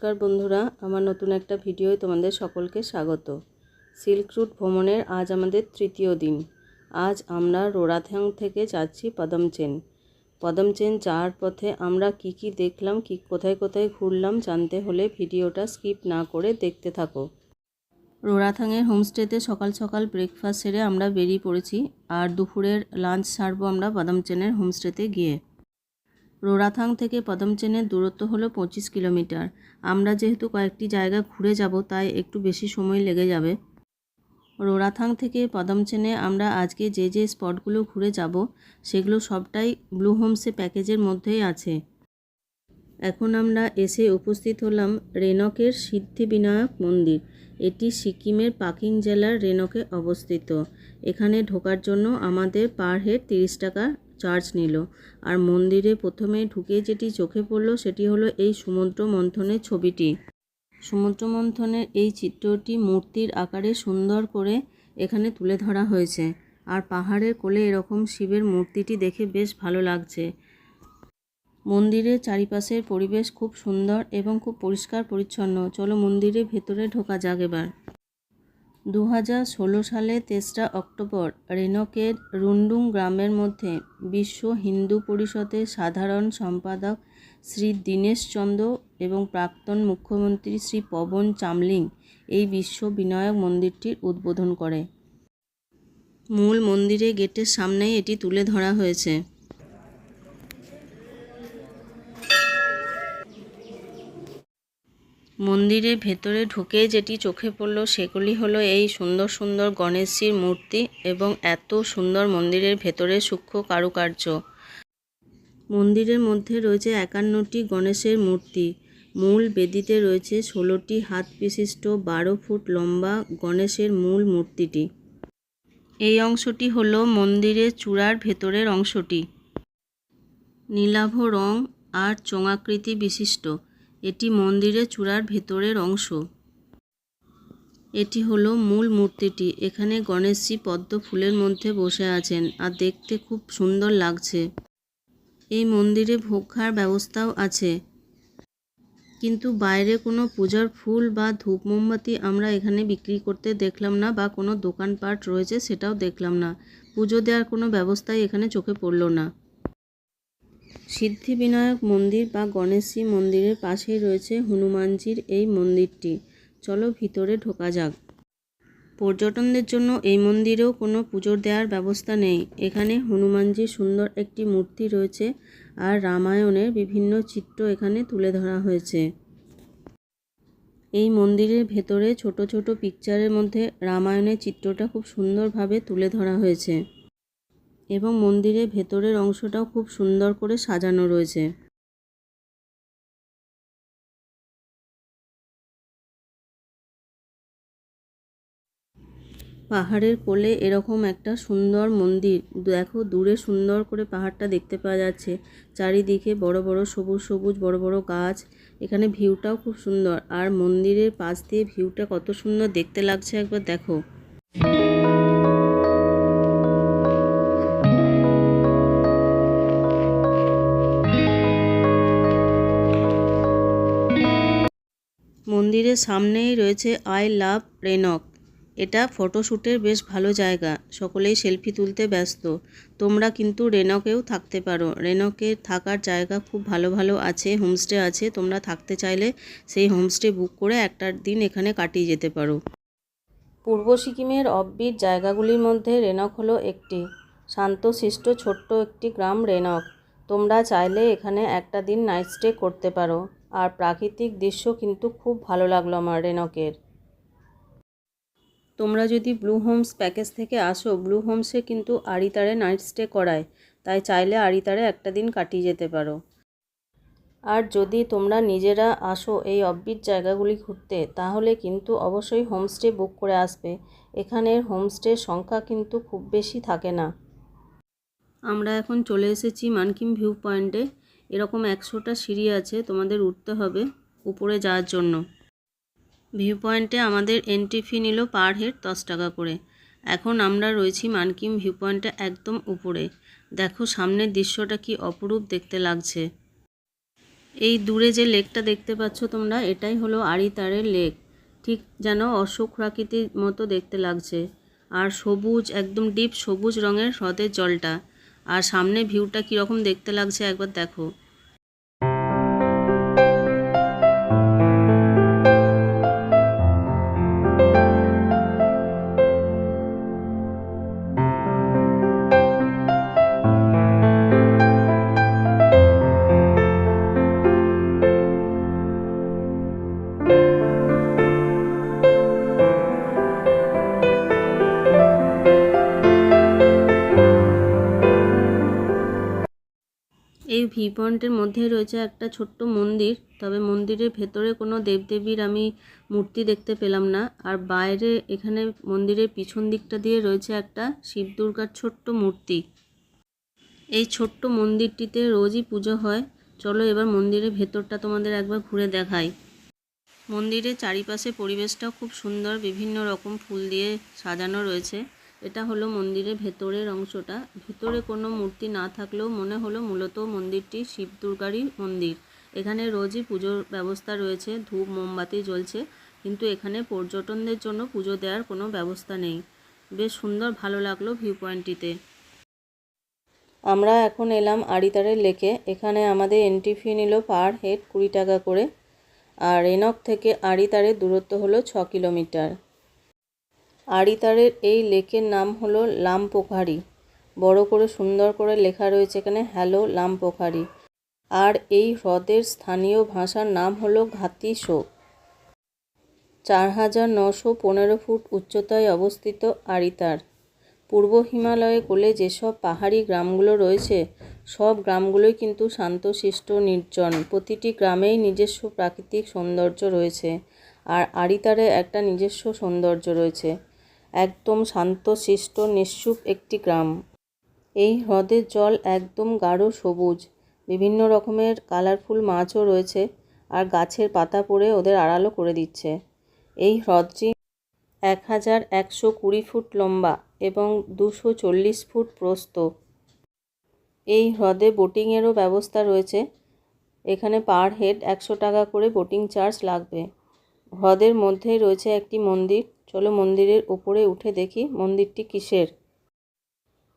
নমস্কার বন্ধুরা, আমার নতুন একটা ভিডিওয় তোমাদের সকলকে স্বাগত। সিল্ক রুট ভ্রমণের আজ আমাদের তৃতীয় দিন। আজ আমরা রোরাথাং থেকে যাচ্ছি পদমচেন যাওয়ার পথে আমরা কি দেখলাম, কোথায় কোথায় ঘুরলাম জানতে হলে ভিডিওটা স্কিপ না করে দেখতে থাকো। রোরাথাংয়ের হোমস্টেতে সকাল সকাল ব্রেকফাস্ট সেরে আমরা বেরিয়ে পড়েছি, আর দুপুরের লাঞ্চ সারবো আমরা পদমচেনের হোমস্টেতে গিয়ে। রোরাথাং থেকে পদমচেনের দূরত্ব হলো 25 কিলোমিটার। আমরা যেহেতু কয়েকটি জায়গা ঘুরে যাব তাই একটু বেশি সময় লেগে যাবে। রোরাথাং থেকে পদমচেনে আমরা আজকে যে স্পটগুলো ঘুরে যাব সেগুলো সবটাই ব্লু হোমসে প্যাকেজের মধ্যেই আছে। এখন আমরা এসে উপস্থিত হলাম রেনকের সিদ্ধিবিনায়ক মন্দির। এটি সিকিমের পাকিং জেলার রেনকে অবস্থিত। এখানে ঢোকার জন্য আমাদের পার হেড 30 টাকা চার্জ নিল। আর মন্দিরে প্রথমে ঢুকে যেটি চোখে পড়ল সেটি হলো এই সমুদ্র মন্থনের ছবিটি। সমুদ্র মন্থনের এই চিত্রটি মূর্তির আকারে সুন্দর করে এখানে তুলে ধরা হয়েছে। আর পাহাড়ের কোলে এরকম শিবের মূর্তিটি দেখে বেশ ভালো লাগছে। মন্দিরের চারিপাশের পরিবেশ খুব সুন্দর এবং খুব পরিষ্কার পরিচ্ছন্ন। চলো মন্দিরের ভেতরে ঢোকা যাক এবার। 2016 সালে 3রা অক্টোবর রেনকের রুন্ডুং গ্রামের মধ্যে বিশ্ব হিন্দু পরিষদের সাধারণ সম্পাদক শ্রী দীনেশ চন্দ্র এবং প্রাক্তন মুখ্যমন্ত্রী শ্রী পবন চামলিং এই বিশ্ব বিনায়ক মন্দিরটির উদ্বোধন করে। মূল মন্দিরে গেটের সামনেই এটি তুলে ধরা হয়েছে। মন্দিরের ভেতরে ঢুকে যেটি চোখে পড়ল সেগুলি হলো এই সুন্দর সুন্দর গণেশজির মূর্তি এবং এত সুন্দর মন্দিরের ভেতরে সূক্ষ্ম কারুকার্য। মন্দিরের মধ্যে রয়েছে 51টি গণেশের মূর্তি। মূল বেদিতে রয়েছে 16টি হাত বিশিষ্ট 12 ফুট লম্বা গণেশের মূল মূর্তিটি। এই অংশটি হলো মন্দিরের চূড়ার ভেতরের অংশটি। নীলাভ রং আর চোঙাকৃতি বিশিষ্ট এটি মন্দিরের চূড়ার ভেতরের অংশ। এটি হলো মূল মূর্তিটি। এখানে গণেশজি পদ্ম ফুলের মধ্যে বসে আছেন আর দেখতে খুব সুন্দর লাগছে। এই মন্দিরে ভোগ খাওয়ার ব্যবস্থাও আছে, কিন্তু বাইরে কোনো পূজার ফুল বা ধূপ মোমবাতি আমরা এখানে বিক্রি করতে দেখলাম না, বা কোনো দোকানপাট রয়েছে সেটাও দেখলাম না। পুজো দেওয়ার কোনো ব্যবস্থাই এখানে চোখে পড়ল না। সিদ্ধিবিনায়ক মন্দির বা গণেশজি মন্দিরের পাশেই রয়েছে হনুমানজির এই মন্দিরটি। চলো ভিতরে ঢোকা যাক। পর্যটনদের জন্য এই মন্দিরেও কোনো পুজোর দেওয়ার ব্যবস্থা নেই। এখানে হনুমানজির সুন্দর একটি মূর্তি রয়েছে আর রামায়ণের বিভিন্ন চিত্র এখানে তুলে ধরা হয়েছে। এই মন্দিরের ভেতরে ছোট ছোট পিকচারের মধ্যে রামায়ণের চিত্রটা খুব সুন্দরভাবে তুলে ধরা হয়েছে এবং মন্দিরের ভেতরের অংশটাও খুব সুন্দর করে সাজানো রয়েছে। পাহাড়ের কোলে এরকম একটা সুন্দর মন্দির। দেখো দূরে সুন্দর করে পাহাড়টা দেখতে পাওয়া যাচ্ছে। চারিদিকে বড় বড় সবুজ সবুজ বড় বড় গাছ। এখানে ভিউটাও খুব সুন্দর। আর মন্দিরের পাশ দিয়ে ভিউটা কত সুন্দর দেখতে লাগছে একবার দেখো। মন্দিরের সামনেই রয়েছে আই লাভ রেনক। এটা ফটোশ্যুটের বেশ ভালো জায়গা। সকলেই সেলফি তুলতে ব্যস্ত। তোমরা কিন্তু রেনকেও থাকতে পারো। রেনকে থাকার জায়গা খুব ভালো ভালো আছে, হোমস্টে আছে। তোমরা থাকতে চাইলে সেই হোমস্টে বুক করে একটা দিন এখানে কাটিয়ে যেতে পারো। পূর্ব সিকিমের অফবিট জায়গাগুলির মধ্যে রেনক হলো একটি। শান্তশিষ্ট ছোট্ট একটি গ্রাম রেনক। তোমরা চাইলে এখানে একটা দিন নাইট স্টে করতে পারো। আর প্রাকৃতিক দৃশ্য কিন্তু খুব ভালো লাগলো আমার রেনকের। তোমরা যদি ব্লু হোমস প্যাকেজ থেকে আসো, ব্লু হোমসে কিন্তু আড়িতারে নাইট স্টে করায়, তাই চাইলে আড়িতারে একটা দিন কাটিয়ে যেতে পারো। আর যদি তোমরা নিজেরা আসো এই অফবিট জায়গাগুলি ঘুরতে, তাহলে কিন্তু অবশ্যই হোমস্টে বুক করে আসবে। এখানের হোমস্টের সংখ্যা কিন্তু খুব বেশি থাকে না। আমরা এখন চলে এসেছি মানকিন ভিউ পয়েন্টে। এরকম 100টা সিঁড়ি আছে, তোমাদের উঠতে হবে উপরে যাওয়ার জন্য। ভিউ পয়েন্টে আমাদের এন্ট্রি ফি নিল পার হেড 10 টাকা করে। এখন আমরা রয়েছি মানকিন ভিউ পয়েন্টে একদম উপরে। দেখো সামনের দৃশ্যটা কি অপরূপ দেখতে লাগছে। এই দূরে যে লেকটা দেখতে পাচ্ছ তোমরা, এটাই হলো আড়িতারের লেক। ঠিক যেন অশোক প্রাকৃতির মতো দেখতে লাগছে। আর সবুজ, একদম ডিপ সবুজ রঙের হ্রদের জলটা। আর সামনে ভিউটা কীরকম দেখতে লাগছে একবার দেখো। এই ভিউ পয়েন্টের মধ্যেই রয়েছে একটা ছোট্ট মন্দির, তবে মন্দিরের ভেতরে কোনো দেবদেবীর আমি মূর্তি দেখতে পেলাম না। আর বাইরে এখানে মন্দিরের পিছন দিকটা দিয়ে রয়েছে একটা শিব দুর্গার ছোট্ট মূর্তি। এই ছোট্ট মন্দিরটিতে রোজই পুজো হয়। চলো এবার মন্দিরের ভেতরটা তোমাদের একবার ঘুরে দেখাই। মন্দিরের চারিপাশে পরিবেশটাও খুব সুন্দর, বিভিন্ন রকম ফুল দিয়ে সাজানো রয়েছে। এটা হলো মন্দিরের ভেতরের অংশটা। ভিতরে কোনো মূর্তি না থাকলেও মনে হলো মূলত মন্দিরটি শিব দুর্গারই মন্দির। এখানে রোজই পুজোর ব্যবস্থা রয়েছে, ধূপ মোমবাতি জ্বলছে, কিন্তু এখানে পর্যটনদের জন্য পুজো দেওয়ার কোনো ব্যবস্থা নেই। বেশ সুন্দর, ভালো লাগলো ভিউ পয়েন্টটিতে। আমরা এখন এলাম আড়িতারের লেকে। এখানে আমাদের এন্ট্রি ফি নিল পার হেড 20 টাকা করে। আর এনক থেকে আড়িতারের দূরত্ব হলো 6 কিলোমিটার। আড়িতারের এই লেকের নাম হলো লামপোখারি। বড় করে সুন্দর করে লেখা রয়েছে এখানে, হ্যালো লামপোখারি। আর এই হ্রদের স্থানীয় ভাষার নাম হলো ঘাতিশো। 4915 ফুট উচ্চতায় অবস্থিত আড়িতার। পূর্ব হিমালয়ে কোলে যেসব পাহাড়ি গ্রামগুলো রয়েছে, সব গ্রামগুলোই কিন্তু শান্তশিষ্ট, নির্জন। প্রতিটি গ্রামেই নিজস্ব প্রাকৃতিক সৌন্দর্য রয়েছে। আর আড়িতারে একটা নিজস্ব সৌন্দর্য রয়েছে। একদম শান্তশিষ্ট নিশ্চুপ একটি গ্রাম। এই হ্রদের জল একদম গাঢ় সবুজ। বিভিন্ন রকমের কালারফুল মাছও রয়েছে। আর গাছের পাতা পড়ে ওদের আড়ালও করে দিচ্ছে। এই হ্রদটি 1120 ফুট লম্বা এবং 240 ফুট প্রস্থ। এই হ্রদে বোটিংয়েরও ব্যবস্থা রয়েছে। এখানে পার হেড 100 টাকা করে বোটিং চার্জ লাগবে। হ্রদের মধ্যেই রয়েছে একটি মন্দির। চলো মন্দিরের উপরে উঠে দেখি মন্দিরটি কিসের।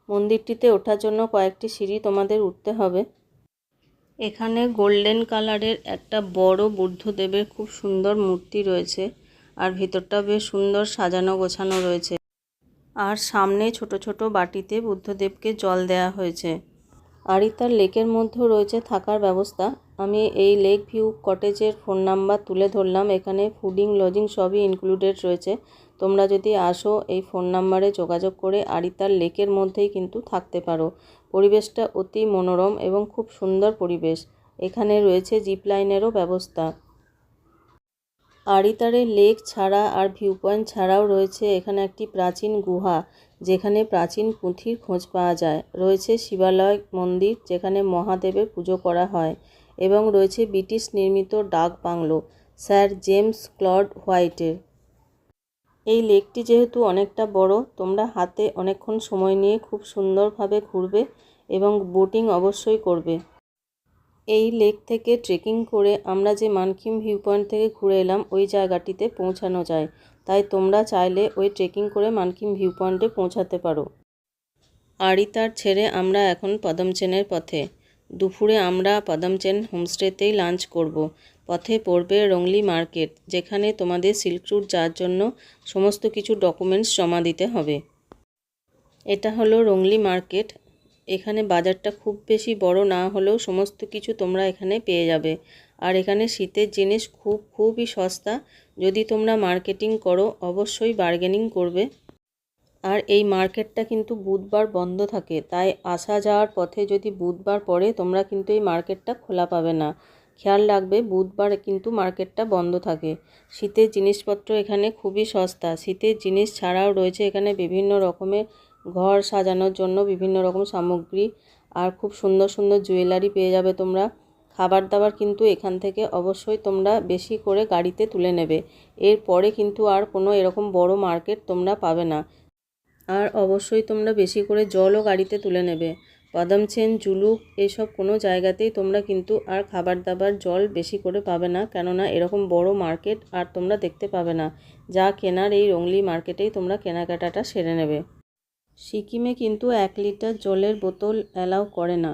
মন্দিরটিতে ওঠার জন্য কয়েকটি সিঁড়ি তোমাদের উঠতে হবে। এখানে গোল্ডেন কালারের একটা বড় বুদ্ধদেবের খুব সুন্দর মূর্তি রয়েছে। আর ভিতরটা বেশ সুন্দর সাজানো গোছানো রয়েছে। আর সামনে ছোট ছোট বাটিতে বুদ্ধদেবকে জল দেয়া হয়েছে। আড়িতার লেকের মধ্যেও রয়েছে থাকার ব্যবস্থা। আমি এই লেক ভিউ কটেজের ফোন নাম্বার তুলে ধরলাম। এখানে ফুডিং লজিং সবই ইনক্লুডেড রয়েছে। তোমরা যদি আসো এই ফোন নাম্বারে যোগাযোগ করে আড়িতার লেকের মধ্যেই কিন্তু থাকতে পারো। পরিবেশটা অতি মনোরম এবং খুব সুন্দর পরিবেশ। এখানে রয়েছে জিপ লাইনেরও ব্যবস্থা। আড়িতারের লেক ছাড়া আর ভিউ পয়েন্ট ছাড়াও রয়েছে এখানে একটি প্রাচীন গুহা, যেখানে প্রাচীন পুঁথির খোঁজ পাওয়া যায়। রয়েছে শিবালয় মন্দির, যেখানে মহাদেবের পুজো করা হয়। এবং রয়েছে ব্রিটিশ নির্মিত ডাক বাংলো স্যার জেমস ক্লড হোয়াইটের। এই লেকটি যেহেতু অনেকটা বড়, তোমরা হাতে অনেকক্ষণ সময় নিয়ে খুব সুন্দরভাবে ঘুরবে এবং বোটিং অবশ্যই করবে। এই লেক থেকে ট্রেকিং করে আমরা যে মানকিন ভিউ পয়েন্ট থেকে ঘুরে এলাম ওই জায়গাটিতে পৌঁছানো যায়। তাই তোমরা চাইলে ওই ট্রেকিং করে মানকিন ভিউ পয়েন্টে পৌঁছাতে পারো। আড়িতার ছেড়ে আমরা এখন পদমচেনের পথে। দুপুরে আমরা পদমচেন হোমস্টেতেই লাঞ্চ করব। পথে পড়বে রংলি মার্কেট, যেখানে তোমাদের সিল্ক রুট যাওয়ার জন্য সমস্ত কিছু ডকুমেন্টস জমা দিতে হবে। এটা হলো রংলি মার্কেট। এখানে বাজারটা খুব বেশি বড় না হলেও সমস্ত কিছু তোমরা এখানে পেয়ে যাবে। আর এখানে শীতের জিনিস খুবই সস্তা। যদি তোমরা মার্কেটিং করো অবশ্যই বার্গেনিং করবে। আর এই মার্কেটটা কিন্তু বুধবার বন্ধ থাকে, তাই আসা যাওয়ার পথে যদি বুধবার পড়ে তোমরা কিন্তু এই মার্কেটটা খোলা পাবে না। খেয়াল রাখবে, বুধবার কিন্তু মার্কেটটা বন্ধ থাকে। শীতের জিনিসপত্র এখানে খুবই সস্তা। শীতের জিনিস ছাড়াও রয়েছে এখানে বিভিন্ন রকমের ঘর সাজানোর জন্য বিভিন্ন রকম সামগ্রী। আর খুব সুন্দর সুন্দর জুয়েলারি পেয়ে যাবে তোমরা। খাবার দাবার কিন্তু এখান থেকে অবশ্যই তোমরা বেশি করে গাড়িতে তুলে নেবে। এরপরে কিন্তু আর কোনো এরকম বড় মার্কেট তোমরা পাবে না। আর অবশ্যই তোমরা বেশি করে জলও গাড়িতে তুলে নেবে। পদমচেন, জুলুক এসব কোনো জায়গাতেই তোমরা কিন্তু আর খাবার দাবার জল বেশি করে পাবে না, কেননা এরকম বড় মার্কেট আর তোমরা দেখতে পাবে না। যা কেনার এই রংলি মার্কেটেই তোমরা কেনাকাটাটা সেরে নেবে। সিকিমে কিন্তু 1 লিটার জলের বোতল অ্যালাউ করে না।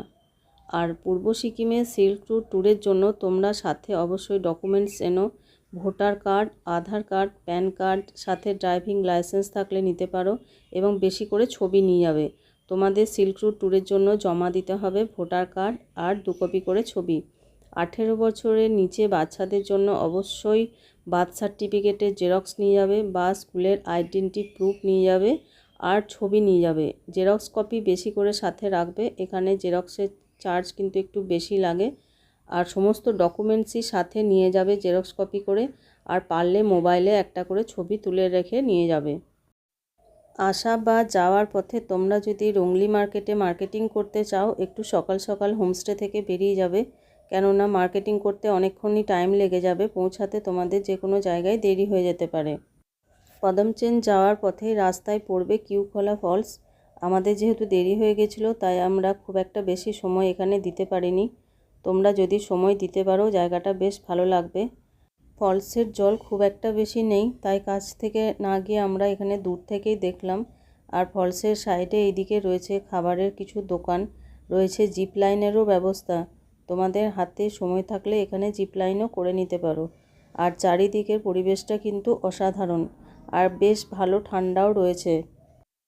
আর পূর্ব সিকিমে সিল্ক রুট ট্যুরের জন্য তোমরা সাথে অবশ্যই ডকুমেন্টস এনো। ভোটার কার্ড, আধার কার্ড, প্যান কার্ড, সাথে ড্রাইভিং লাইসেন্স থাকলে নিতে পারো এবং বেশি করে ছবি নিয়ে যাবে। তোমাদের সিল্ক রুট ট্যুরের জন্য জমা দিতে হবে ভোটার কার্ড আর 2 কপি করে ছবি। 18 বছরের নিচে বাচ্চাদের জন্য অবশ্যই বার্থ সার্টিফিকেটের জেরক্স নিয়ে যাবে বা স্কুলের আইডেন্টি প্রুফ নিয়ে যাবে আর ছবি নিয়ে যাবে। জেরক্স কপি বেশি করে সাথে রাখবে, এখানে জেরক্সের চার্জ কিন্তু একটু বেশি লাগে। আর সমস্ত ডকুমেন্টসই সাথে নিয়ে যাবে জেরক্স কপি করে, আর পারলে মোবাইলে একটা করে ছবি তুলে রেখে নিয়ে যাবে। আসা বা যাওয়ার পথে তোমরা যদি রংলি মার্কেটে মার্কেটিং করতে চাও, একটু সকাল সকাল হোমস্টে থেকে বেরিয়ে যাবে, কেননা মার্কেটিং করতে অনেকক্ষণই টাইম লেগে যাবে, পৌঁছাতে তোমাদের যে কোনো জায়গায় দেরি হয়ে যেতে পারে। পদমচেন যাওয়ার পথে রাস্তায় পড়বে কিউখোলা ফলস। আমাদের যেহেতু দেরি হয়ে গেছিলো তাই আমরা খুব একটা বেশি সময় এখানে দিতে পারিনি। তোমরা যদি সময় দিতে পারো জায়গাটা বেশ ভালো লাগবে। ফলসের জল খুব একটা বেশি নেই, তাই কাছ থেকে না গিয়ে আমরা এখানে দূর থেকেই দেখলাম। আর ফলসের সাইডে এইদিকে রয়েছে খাবারের কিছু দোকান, রয়েছে জিপ লাইনেরও ব্যবস্থা। তোমাদের হাতে সময় থাকলে এখানে জিপ লাইনও করে নিতে পারো। আর চারিদিকের পরিবেশটা কিন্তু অসাধারণ আর বেশ ভালো ঠান্ডাও রয়েছে।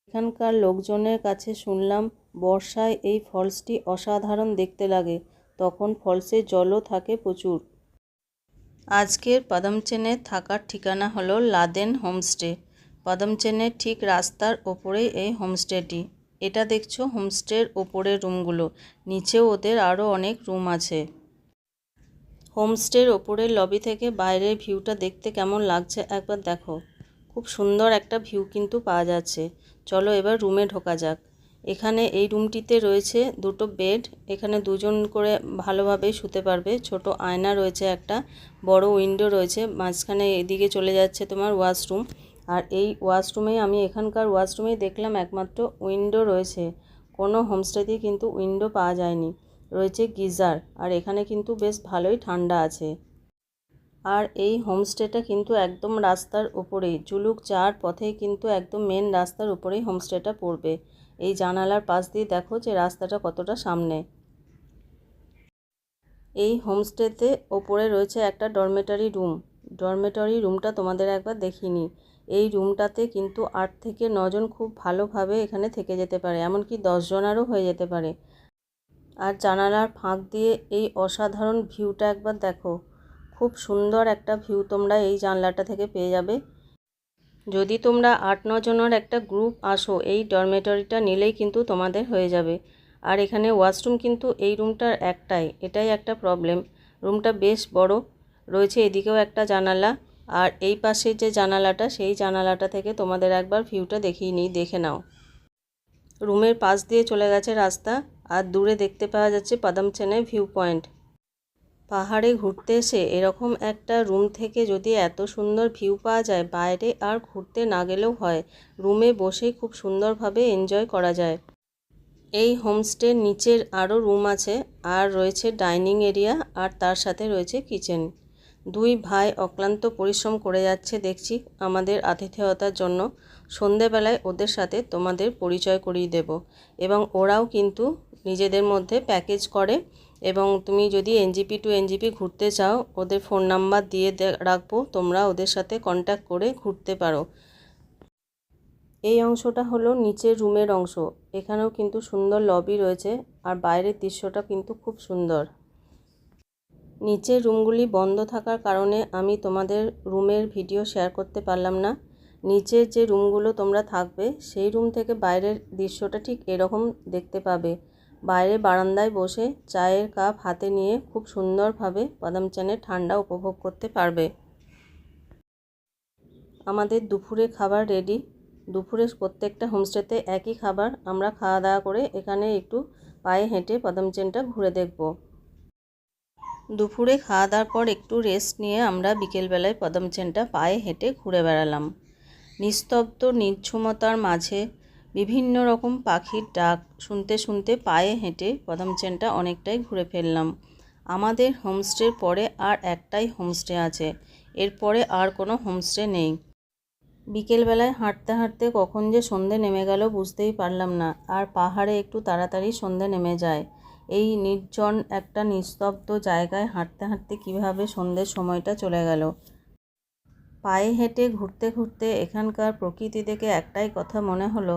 এখানকার লোকজনের কাছে শুনলাম বর্ষায় এই ফলসটি অসাধারণ দেখতে লাগে, তখন ফলসের জলও থাকে প্রচুর। আজকের পদমচেনে থাকার ঠিকানা হলো লাদেন হোমস্টে। পদমচেনের ঠিক রাস্তার ওপরেই এই হোমস্টেটি। এটা দেখছো হোমস্টের ওপরের রুমগুলো, নিচেও ওদের আরও অনেক রুম আছে। হোমস্টের ওপরের লবি থেকে বাইরের ভিউটা দেখতে কেমন লাগছে একবার দেখো। খুব সুন্দর একটা ভিউ কিন্তু পাওয়া যাচ্ছে। চলো এবার রুমে ঢোকা যাক। এখানে এই রুমটিতে রয়েছে 2টো বেড, এখানে 2 জন করে ভালোভাবে শুতে পারবে। ছোট আয়না রয়েছে, একটা বড় উইন্ডো রয়েছে, মাঝখানে এদিকে চলে যাচ্ছে তোমার ওয়াশরুম। আর এই ওয়াশরুমেই আমি এখানকার ওয়াশরুমেই দেখলাম একমাত্র উইন্ডো রয়েছে, কোনো হোমস্টেতেই কিন্তু উইন্ডো পাওয়া যায়নি। রয়েছে গিজার, আর এখানে কিন্তু বেশ ভালোই ঠান্ডা আছে। আর এই হোমস্টেটা কিন্তু একদম রাস্তার উপরেই, জুলুক যাওয়ার পথেই কিন্তু একদম মেন রাস্তার উপরেই হোমস্টেটা পড়বে। এই জানালার পাশ দিয়ে দেখো যে রাস্তাটা কতটা সামনে। এই হোমস্টেতে ওপরে রয়েছে একটা ডরমেটরি রুম। ডরমেটরি রুমটা তোমাদের একবার দেখিয়ে নিই। এই রুমটাতে কিন্তু 8 থেকে 9 জন খুব ভালোভাবে এখানে থেকে যেতে পারে, এমনকি 10 জনেরও হয়ে যেতে পারে। আর জানালার ফাঁক দিয়ে এই অসাধারণ ভিউটা একবার দেখো, খুব সুন্দর একটা ভিউ তোমরা এই জানলাটা থেকে পেয়ে যাবে। যদি তোমরা 8-9 জনের একটা গ্রুপ আসো, এই ডরমেটরিটা নিলেই কিন্তু তোমাদের হয়ে যাবে। আর এখানে ওয়াশরুম কিন্তু এই রুমটার একটাই, এটাই একটা প্রবলেম। রুমটা বেশ বড়, রয়েছে এদিকেও একটা জানালা, আর এই পাশে যে জানালাটা সেই জানালাটা থেকে তোমাদের একবার ভিউটা দেখিয়ে নিই, দেখে নাও। রুমের পাশ দিয়ে চলে গেছে রাস্তা, আর দূরে দেখতে পাওয়া যাচ্ছে পদমচেনের ভিউ পয়েন্ট। পাহাড়ে ঘুরতে এসে এরকম একটা রুম থেকে যদি এত সুন্দর ভিউ পাওয়া যায়, বাইরে আর ঘুরতে না গেলেও হয়, রুমে বসেই খুব সুন্দরভাবে এনজয় করা যায়। এই হোমস্টের নিচের আরও রুম আছে, আর রয়েছে ডাইনিং এরিয়া, আর তার সাথে রয়েছে কিচেন। 2 ভাই অক্লান্ত পরিশ্রম করে যাচ্ছে দেখছি আমাদের আতিথেয়তার জন্য। সন্ধেবেলায় ওদের সাথে তোমাদের পরিচয় করিয়ে দেব, এবং ওরাও কিন্তু নিজেদের মধ্যে প্যাকেজ করে। এবং তুমি যদি এনজিপি টু এনজিপি ঘুরতে চাও, ওদের ফোন নাম্বার দিয়ে রাখবো, তোমরা ওদের সাথে কন্ট্যাক্ট করে ঘুরতে পারো। এই অংশটা হলো নিচের রুমের অংশ, এখানেও কিন্তু সুন্দর লবি রয়েছে, আর বাইরের দৃশ্যটা কিন্তু খুব সুন্দর। নিচের রুমগুলি বন্ধ থাকার কারণে আমি তোমাদের রুমের ভিডিও শেয়ার করতে পারলাম না। নিচের যে রুমগুলো তোমরা থাকবে সেই রুম থেকে বাইরের দৃশ্যটা ঠিক এরকম দেখতে পাবে। বাইরে বারান্দায় বসে চায়ের কাপ হাতে নিয়ে খুব সুন্দরভাবে পদমচেনের ঠান্ডা উপভোগ করতে পারবে। আমাদের দুপুরে খাবার রেডি। দুপুরে প্রত্যেকটা হোমস্টেতে একই খাবার। আমরা খাওয়া দাওয়া করে এখানে একটু পায়ে হেঁটে পদমচেনটা ঘুরে দেখব। দুপুরে খাওয়া দাওয়ার পর একটু রেস্ট নিয়ে আমরা বিকেলবেলায় পদমচেনটা পায়ে হেঁটে ঘুরে বেড়ালাম। নিস্তব্ধ নির্ঝুমতার মাঝে বিভিন্ন রকম পাখির ডাক শুনতে শুনতে পায়ে হেঁটে পদমচেনটা অনেকটাই ঘুরে ফেললাম। আমাদের হোমস্টের পরে আর একটাই হোমস্টে আছে, এরপরে আর কোনো হোমস্টে নেই। বিকেলবেলায় হাঁটতে হাঁটতে কখন যে সন্ধে নেমে গেল বুঝতেই পারলাম না। আর পাহাড়ে একটু তাড়াতাড়ি সন্ধে নেমে যায়। এই নির্জন একটা নিস্তব্ধ জায়গায় হাঁটতে হাঁটতে কীভাবে সন্ধ্যের সময়টা চলে গেল। পায়ে হেঁটে ঘুরতে ঘুরতে এখানকার প্রকৃতি দেখে একটাই কথা মনে হলো,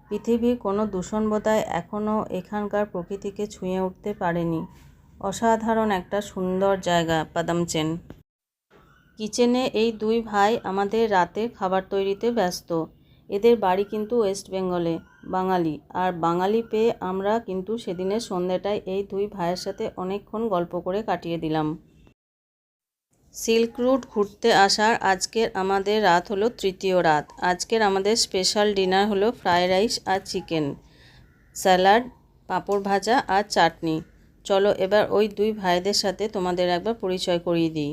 পৃথিবীর কোনো দূষণ বোধহয় এখনও এখানকার প্রকৃতিকে ছুঁয়ে উঠতে পারেনি। অসাধারণ একটা সুন্দর জায়গা পদমচেন। কিচেনে এই দুই ভাই আমাদের রাতের খাবার তৈরিতে ব্যস্ত। এদের বাড়ি কিন্তু ওয়েস্ট বেঙ্গলে, বাঙালি। আর বাঙালি পেয়ে আমরা কিন্তু সেদিনের সন্ধ্যাটায় এই দুই ভাইয়ের সাথে অনেকক্ষণ গল্প করে কাটিয়ে দিলাম। সিল্ক রুট ঘুরতে আসার আজকের আমাদের রাত হলো তৃতীয় রাত। আজকের আমাদের স্পেশাল ডিনার হলো ফ্রায়েড রাইস আর চিকেন, স্যালাড, পাঁপড় ভাজা আর চাটনি। চলো এবার ওই দুই ভাইদের সাথে তোমাদের একবার পরিচয় করিয়ে দিই।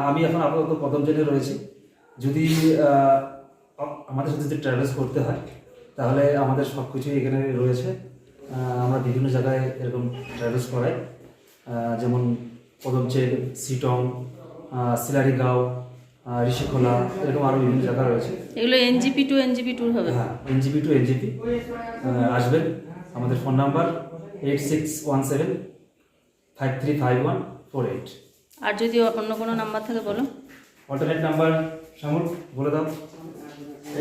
আমি এখন আপাতত পদমচেনে রয়েছি। যদি আমাদের সাথে যদি ট্রাভেলস করতে হয় তাহলে আমাদের সব কিছুই এখানে রয়েছে। আমরা বিভিন্ন জায়গায় এরকম ট্রাভেলস করাই, যেমন পদমচেন, সিটং, সিলারিগাঁও, ঋষিখোলা, এরকম আরও বিভিন্ন জায়গা রয়েছে। এগুলো এনজিপি টু এনজিপি ট্যুর হবে। হ্যাঁ, এনজিপি টু এনজিপি আসবেন। আমাদের ফোন নাম্বার 8617535148। আর যদি অন্য কোনো নাম্বার থাকে বলো। অল্টারনেট নাম্বার শ্যামল বলে দাও।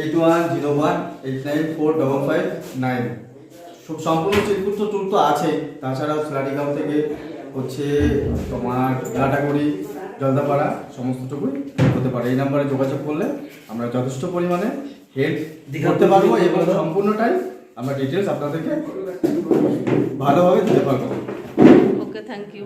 8101894559। সম্পূর্ণ চিরকুট ট্যুর তো আছে, তাছাড়াও সিলারিগাঁও থেকে হচ্ছে তোমার লাটাগুড়ি, জলদাপাড়া সমস্তটুকুই হতে পারে। এই নাম্বারে যোগাযোগ করলে আমরা যথেষ্ট পরিমাণে হেল্প করতে পারবো এবং সম্পূর্ণটাই আমরা ডিটেলস আপনাদেরকে ভালোভাবে দিতে পারবো। ওকে, থ্যাংক ইউ।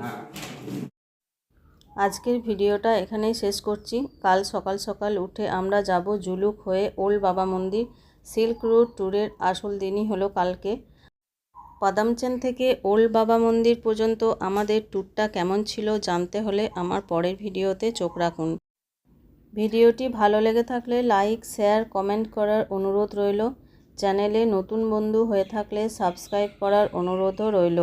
আজকের ভিডিওটা এখানেই শেষ করছি। কাল সকাল সকাল উঠে আমরা যাব জুলুক হয়ে ওল্ড বাবা মন্দির। সিল্ক রুট ট্যুরের আসল দিনই হলো কালকে। পদমচেন থেকে ওল্ড বাবা মন্দির পর্যন্ত আমাদের ট্যুরটা কেমন ছিল জানতে হলে আমার পরের ভিডিওতে চোখ রাখুন। ভিডিওটি ভালো লেগে থাকলে লাইক, শেয়ার, কমেন্ট করার অনুরোধ রইল। চ্যানেলে নতুন বন্ধু হয়ে থাকলে সাবস্ক্রাইব করার অনুরোধও রইল।